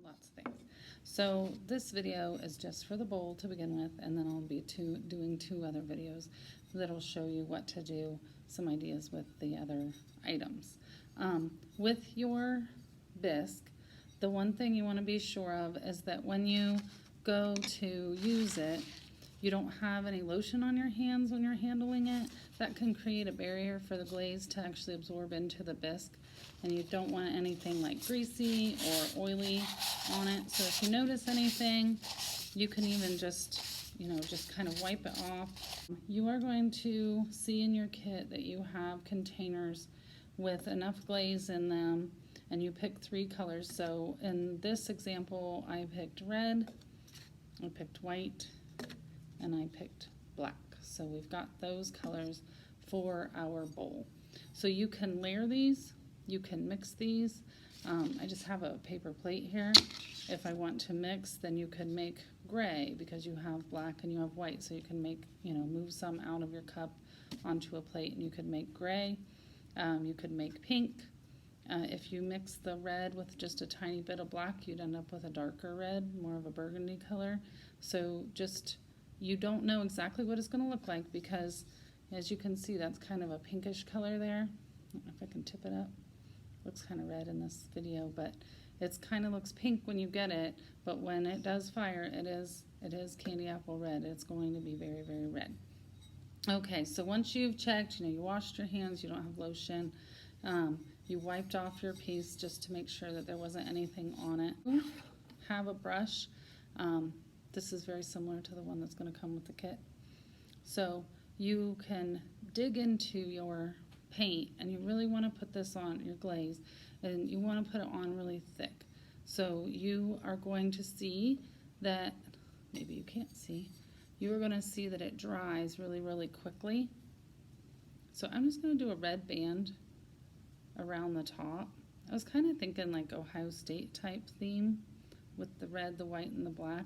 lots of things. So this video is just for the bowl to begin with, and then I'll be doing two other videos that'll show you what to do, some ideas with the other items. With your bisque, the one thing you want to be sure of is that when you go to use it, you don't have any lotion on your hands when you're handling it. That can create a barrier for the glaze to actually absorb into the bisque, and you don't want anything like greasy or oily on it. So if you notice anything, you can even just kind of wipe it off. You are going to see in your kit that you have containers with enough glaze in them, and you pick 3 colors. So in this example, I picked red, I picked white, and I picked black. So we've got those colors for our bowl. So you can layer these, you can mix these. I just have a paper plate here. If I want to mix, then you could make gray because you have black and you have white. So you can make, move some out of your cup onto a plate, and you could make gray. You could make pink. If you mix the red with just a tiny bit of black, you'd end up with a darker red, more of a burgundy color. So you don't know exactly what it's going to look like because, as you can see, that's kind of a pinkish color there. I don't know if I can tip it up. Looks kind of red in this video, but it kind of looks pink when you get it, but when it does fire, it is candy apple red. It's going to be very, very red. Okay, so once you've checked, you washed your hands, you don't have lotion, you wiped off your piece just to make sure that there wasn't anything on it. Have a brush. This is very similar to the one that's going to come with the kit. So you can dig into your paint, and you really want to put this on your glaze, and you want to put it on really thick. So you are going to see that, maybe you can't see, you are going to see that it dries really, really quickly. So I'm just going to do a red band around the top. I was kind of thinking like Ohio State type theme with the red, the white, and the black.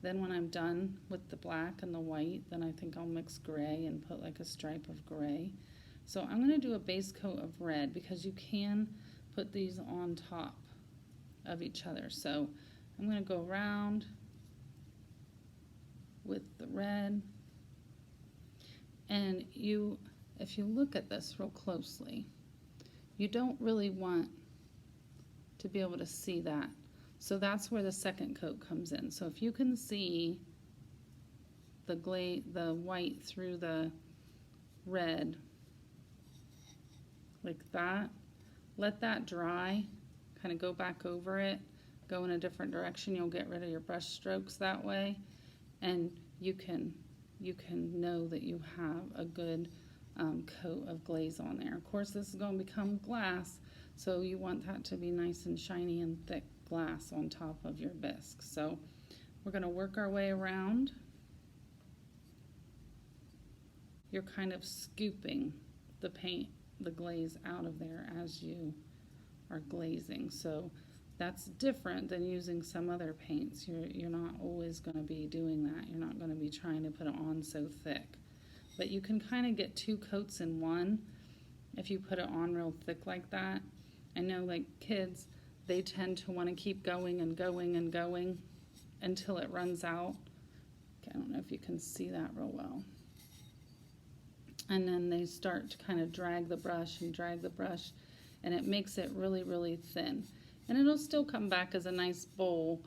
Then when I'm done with the black and the white, then I think I'll mix gray and put like a stripe of gray. So I'm going to do a base coat of red because you can put these on top of each other. So I'm going to go around with the red. And if you look at this real closely, you don't really want to be able to see that. So that's where the second coat comes in. So if you can see the white through the red like that, let that dry, kind of go back over it, go in a different direction. You'll get rid of your brush strokes that way, and you can know that you have a good coat of glaze on there. Of course, this is going to become glass, so you want that to be nice and shiny and thick glass on top of your bisque. So we're going to work our way around. You're kind of scooping the paint, the glaze out of there as you are glazing. So that's different than using some other paints. You're not always going to be doing that. You're not going to be trying to put it on so thick. But you can kind of get 2 coats in one if you put it on real thick like that. I know like kids, they tend to want to keep going and going and going until it runs out. Okay, I don't know if you can see that real well. And then they start to kind of drag the brush, and it makes it really, really thin. And it'll still come back as a nice bowl,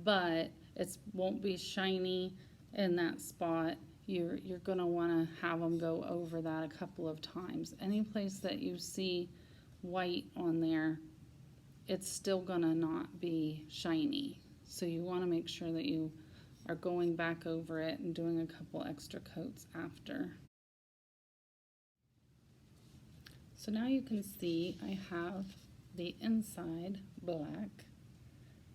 but it won't be shiny in that spot. You're going to want to have them go over that a couple of times. Any place that you see white on there, it's still going to not be shiny. So you want to make sure that you are going back over it and doing a couple extra coats after. So now you can see I have the inside black,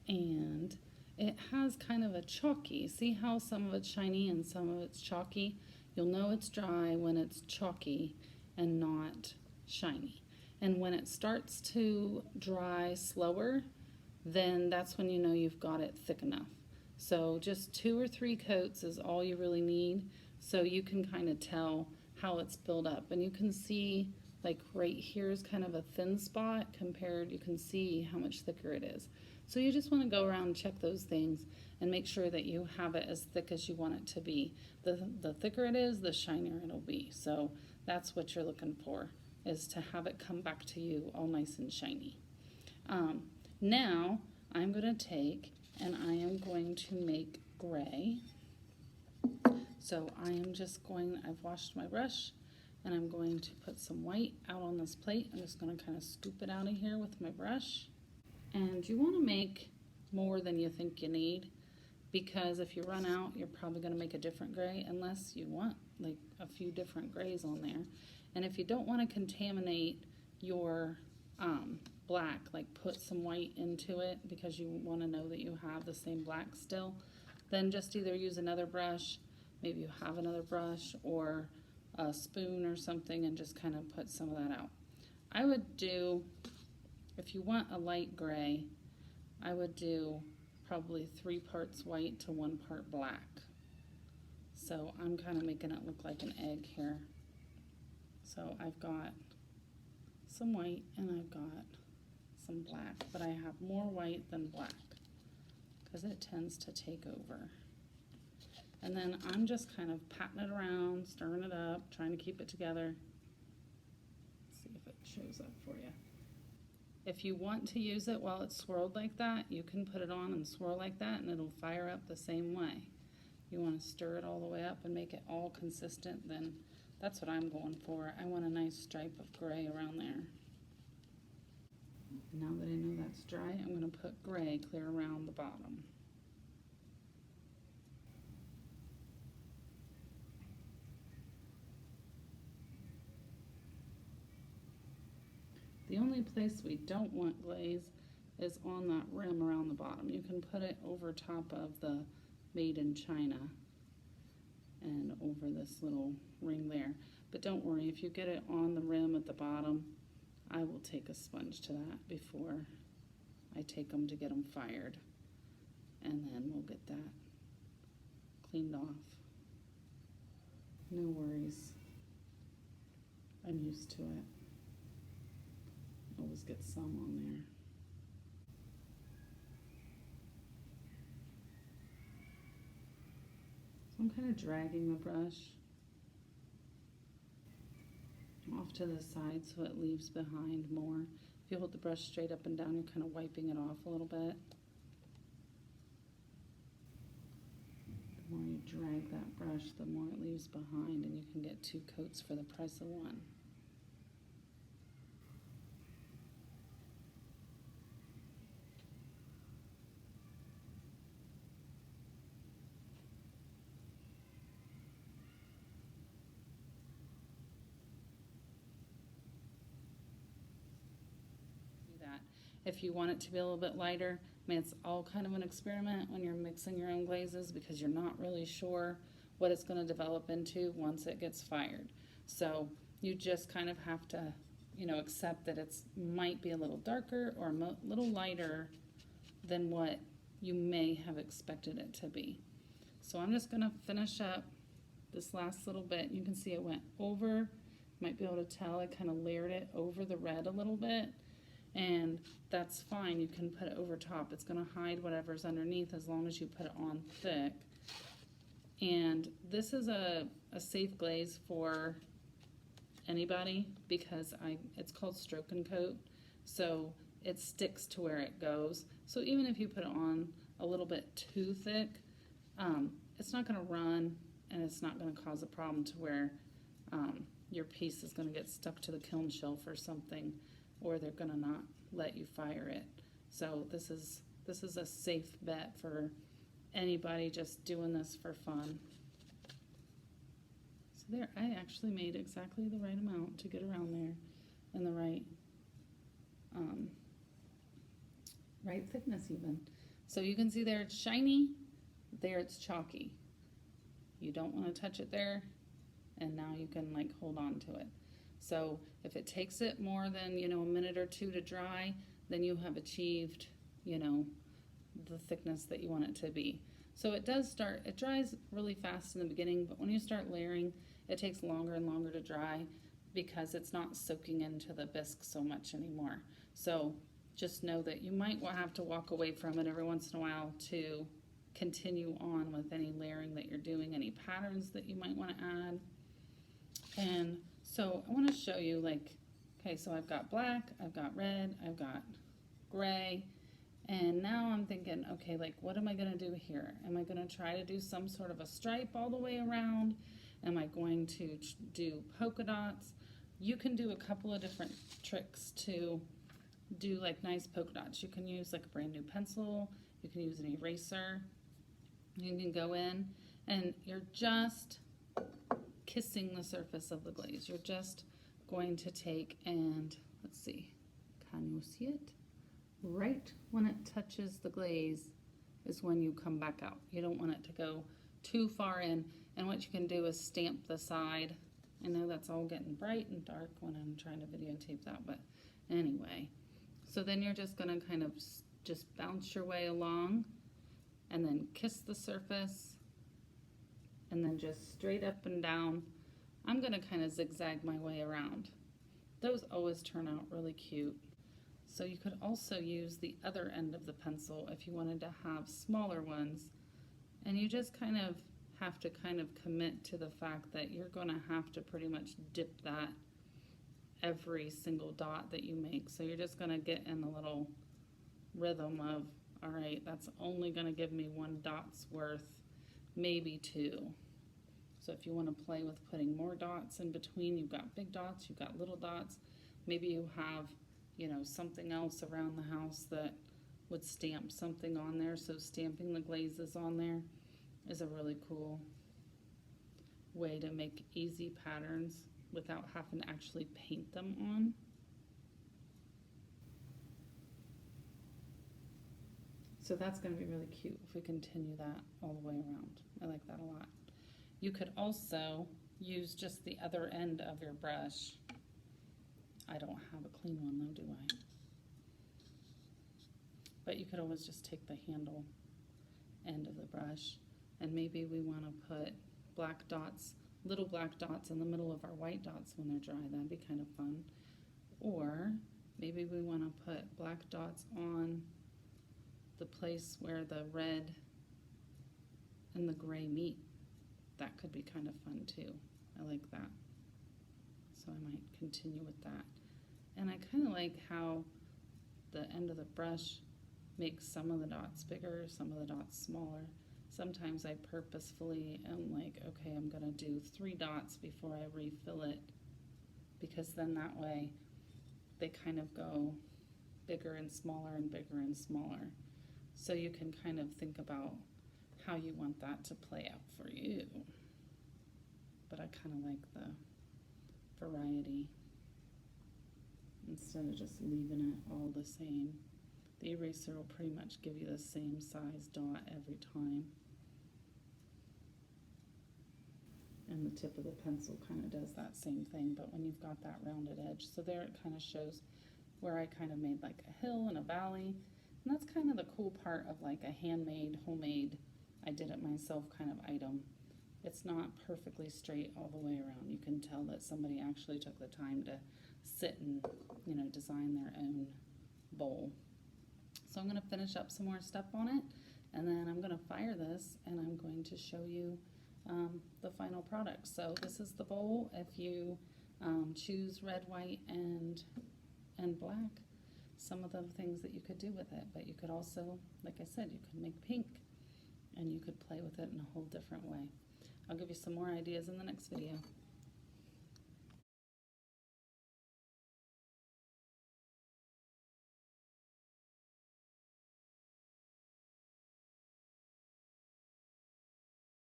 and it has kind of a chalky. See how some of it's shiny and some of it's chalky? You'll know it's dry when it's chalky and not shiny. And when it starts to dry slower, then that's when you know you've got it thick enough. So just 2 or 3 coats is all you really need, so you can kind of tell how it's built up. And you can see like right here is kind of a thin spot compared, you can see how much thicker it is. So you just want to go around and check those things and make sure that you have it as thick as you want it to be. The thicker it is, the shinier it'll be. So that's what you're looking for, is to have it come back to you all nice and shiny. Now I'm going to take and I am going to make gray. So I am just going, I've washed my brush and I'm going to put some white out on this plate. I'm just going to kind of scoop it out of here with my brush. And you want to make more than you think you need, because if you run out, you're probably going to make a different gray unless you want like a few different grays on there. And if you don't want to contaminate your black, like put some white into it because you want to know that you have the same black still, then just either use another brush, maybe you have another brush or a spoon or something, and just kind of put some of that out. I would do, if you want a light gray, I would do probably 3 parts white to 1 part black. So I'm kind of making it look like an egg here. So I've got some white and I've got some black, but I have more white than black because it tends to take over. And then I'm just kind of patting it around, stirring it up, trying to keep it together. Let's see if it shows up for you. If you want to use it while it's swirled like that, you can put it on and swirl like that and it'll fire up the same way. You want to stir it all the way up and make it all consistent, then that's what I'm going for. I want a nice stripe of gray around there. Now that I know that's dry, I'm going to put gray clear around the bottom. The only place we don't want glaze is on that rim around the bottom. You can put it over top of the Made in China and over this little ring there. But don't worry, if you get it on the rim at the bottom, I will take a sponge to that before I take them to get them fired. And then we'll get that cleaned off. No worries. I'm used to it. Always get some on there. So I'm kind of dragging the brush off to the side so it leaves behind more. If you hold the brush straight up and down, you're kind of wiping it off a little bit. The more you drag that brush, the more it leaves behind, and you can get 2 coats for the price of 1. If you want it to be a little bit lighter, I mean, it's all kind of an experiment when you're mixing your own glazes because you're not really sure what it's going to develop into once it gets fired. So you just kind of have to, you know, accept that it's might be a little darker or a little lighter than what you may have expected it to be. So I'm just going to finish up this last little bit. You can see it went over. You might be able to tell I kind of layered it over the red a little bit. And that's fine, you can put it over top. It's going to hide whatever's underneath as long as you put it on thick. And this is a safe glaze for anybody because it's called stroke and coat, so it sticks to where it goes. So even if you put it on a little bit too thick, it's not going to run and it's not going to cause a problem to where your piece is going to get stuck to the kiln shelf or something, or they're going to not let you fire it. So this is a safe bet for anybody just doing this for fun. So there, I actually made exactly the right amount to get around there and the right right thickness even. So you can see there it's shiny, there it's chalky. You don't want to touch it there, and now you can like hold on to it. So if it takes it more than, you know, a minute or 2 to dry, then you have achieved, you know, the thickness that you want it to be. So it dries really fast in the beginning, but when you start layering, it takes longer and longer to dry. because it's not soaking into the bisque so much anymore. So just know that you might have to walk away from it every once in a while to continue on with any layering that you're doing, any patterns that you might want to add. And so I want to show you, like, okay, so I've got black, I've got red, I've got gray, and now I'm thinking, okay, like, what am I going to do here? Am I going to try to do some sort of a stripe all the way around? Am I going to do polka dots? You can do a couple of different tricks to do like nice polka dots. You can use like a brand new pencil, you can use an eraser, you can go in and you're just kissing the surface of the glaze. You're just going to take and, let's see, can you see it? Right when it touches the glaze is when you come back out. You don't want it to go too far in, and what you can do is stamp the side. I know that's all getting bright and dark when I'm trying to videotape that, but anyway. So then you're just going to kind of just bounce your way along and then kiss the surface and then just straight up and down. I'm going to kind of zigzag my way around. Those always turn out really cute. So you could also use the other end of the pencil if you wanted to have smaller ones, and you just kind of have to kind of commit to the fact that you're going to have to pretty much dip that every single dot that you make. So you're just going to get in the little rhythm of, all right, that's only going to give me 1 dot's worth, maybe 2. So if you want to play with putting more dots in between, you've got big dots, you've got little dots, maybe you have, you know, something else around the house that would stamp something on there. So stamping the glazes on there is a really cool way to make easy patterns without having to actually paint them on. So that's going to be really cute if we continue that all the way around. I like that a lot. You could also use just the other end of your brush. I don't have a clean one though, do I? But you could always just take the handle end of the brush, and maybe we want to put black dots, little black dots in the middle of our white dots when they're dry. That'd be kind of fun. Or maybe we want to put black dots on the place where the red and the gray meet. That could be kind of fun too. I like that. So I might continue with that. And I kind of like how the end of the brush makes some of the dots bigger, some of the dots smaller. Sometimes I purposefully am like, okay, I'm going to do 3 dots before I refill it, because then that way they kind of go bigger and smaller and bigger and smaller. So you can kind of think about how you want that to play out for you. But I kind of like the variety instead of just leaving it all the same. The eraser will pretty much give you the same size dot every time. And the tip of the pencil kind of does that same thing, but when you've got that rounded edge. So there it kind of shows where I kind of made like a hill and a valley. And that's kind of the cool part of like a handmade, homemade, I did it myself kind of item. It's not perfectly straight all the way around. You can tell that somebody actually took the time to sit and, you know, design their own bowl. So I'm going to finish up some more stuff on it, and then I'm going to fire this, and I'm going to show you the final product. So this is the bowl. If you choose red, white, and black, some of the things that you could do with it. But you could also, like I said, you could make pink, and you could play with it in a whole different way. I'll give you some more ideas in the next video.